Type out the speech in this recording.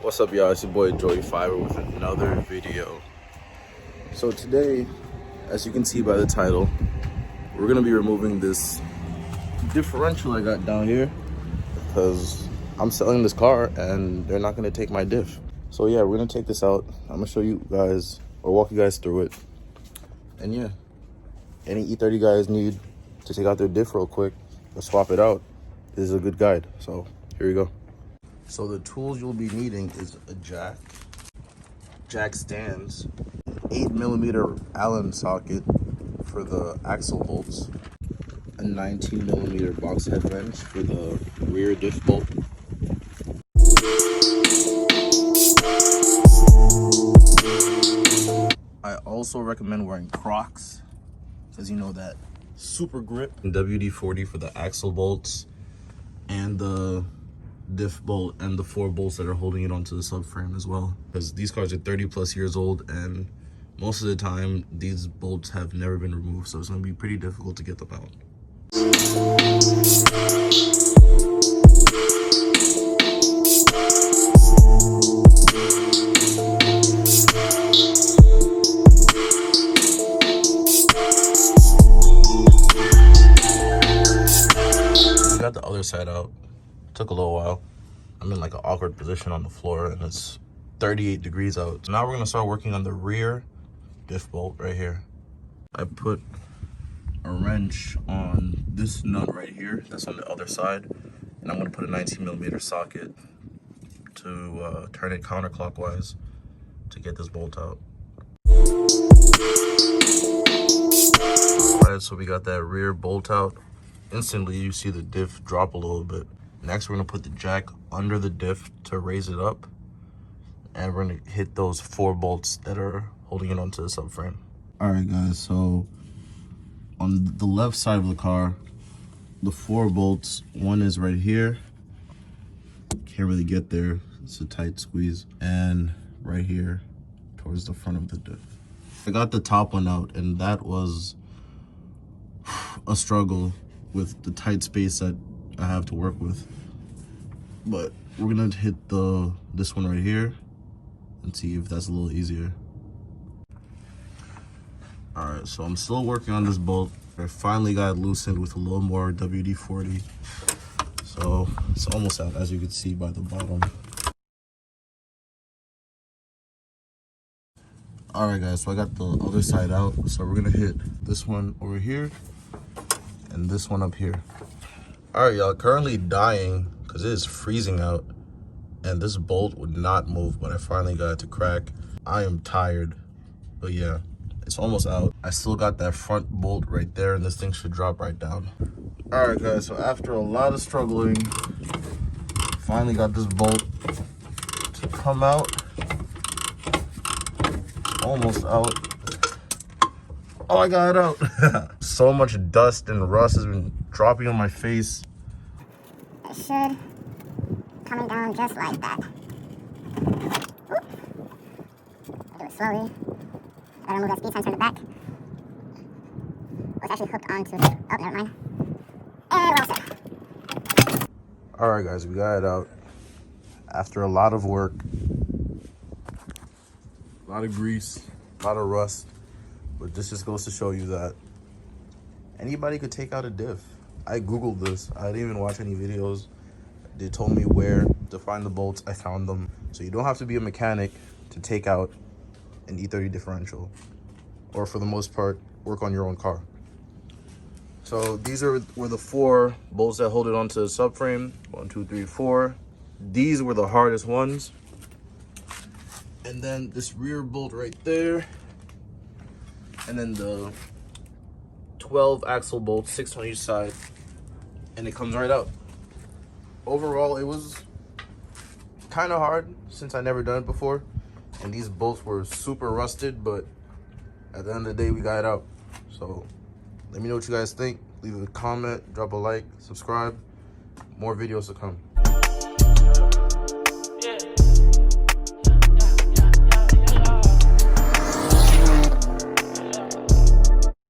What's up, y'all? It's your boy Joey Fiber with another video. So today, as you can see by the title, we're gonna be removing this differential I got down here because I'm selling this car and they're not gonna take my diff. So yeah, we're gonna take this out. I'm gonna show you guys or walk you guys through it. And yeah, any E30 guys need to take out their diff real quick or swap it out, this is a good guide. So here we go. So the tools you'll be needing is a jack stands, 8mm Allen socket for the axle bolts, a 19mm box head wrench for the rear diff bolt, I also recommend wearing Crocs because you know that super grip, and WD-40 for the axle bolts and the diff bolt and the 4 bolts that are holding it onto the subframe as well, because these cars are 30+ years old and most of the time these bolts have never been removed, so it's going to be pretty difficult to get them out. We got the other side out. Took a little while. I'm in like an awkward position on the floor and it's 38 degrees out. So now we're gonna start working on the rear diff bolt right here. I put a wrench on this nut right here that's on the other side, and I'm gonna put a 19mm socket to turn it counterclockwise to get this bolt out. Alright, so we got that rear bolt out. Instantly you see the diff drop a little bit. Next, we're gonna put the jack under the diff to raise it up, and we're gonna hit those 4 bolts that are holding it onto the subframe. All right, guys, so on the left side of the car, the 4 bolts, one is right here. Can't really get there, it's a tight squeeze. And right here, towards the front of the diff. I got the top one out, and that was a struggle with the tight space that I have to work with, but we're gonna hit this one right here and see if that's a little easier. All right, so I'm still working on this bolt. I finally got it loosened with a little more WD-40, so it's almost out, as you can see by the bottom. All right, guys, so I got the other side out, so we're gonna hit this one over here and this one up here. All right, y'all, currently dying because it is freezing out and this bolt would not move, but I finally got it to crack. I am tired, but yeah, it's almost out. I still got that front bolt right there and this thing should drop right down. All right, guys, so after a lot of struggling, finally got this bolt to come out. Almost out. Oh, I got it out. So much dust and rust has been dropping on my face. It should coming down just like that. Oop. I'll do it slowly. Gotta remove that speed sensor in the back. Oh, it's actually hooked onto the, oh, never mind. And we're all set. All right, guys, we got it out. After a lot of work, a lot of grease, a lot of rust. But this just goes to show you that anybody could take out a diff. I Googled this. I didn't even watch any videos. They told me where to find the bolts. I found them. So you don't have to be a mechanic to take out an E30 differential, or for the most part, work on your own car. So these were the 4 bolts that hold it onto the subframe. 1, 2, 3, 4. These were the hardest ones. And then this rear bolt right there. And then the 12 axle bolts, 6 on each side, and it comes right out. Overall, it was kind of hard since I never done it before, and these bolts were super rusted, but at the end of the day, we got it out. So let me know what you guys think. Leave a comment, drop a like, subscribe. More videos to come.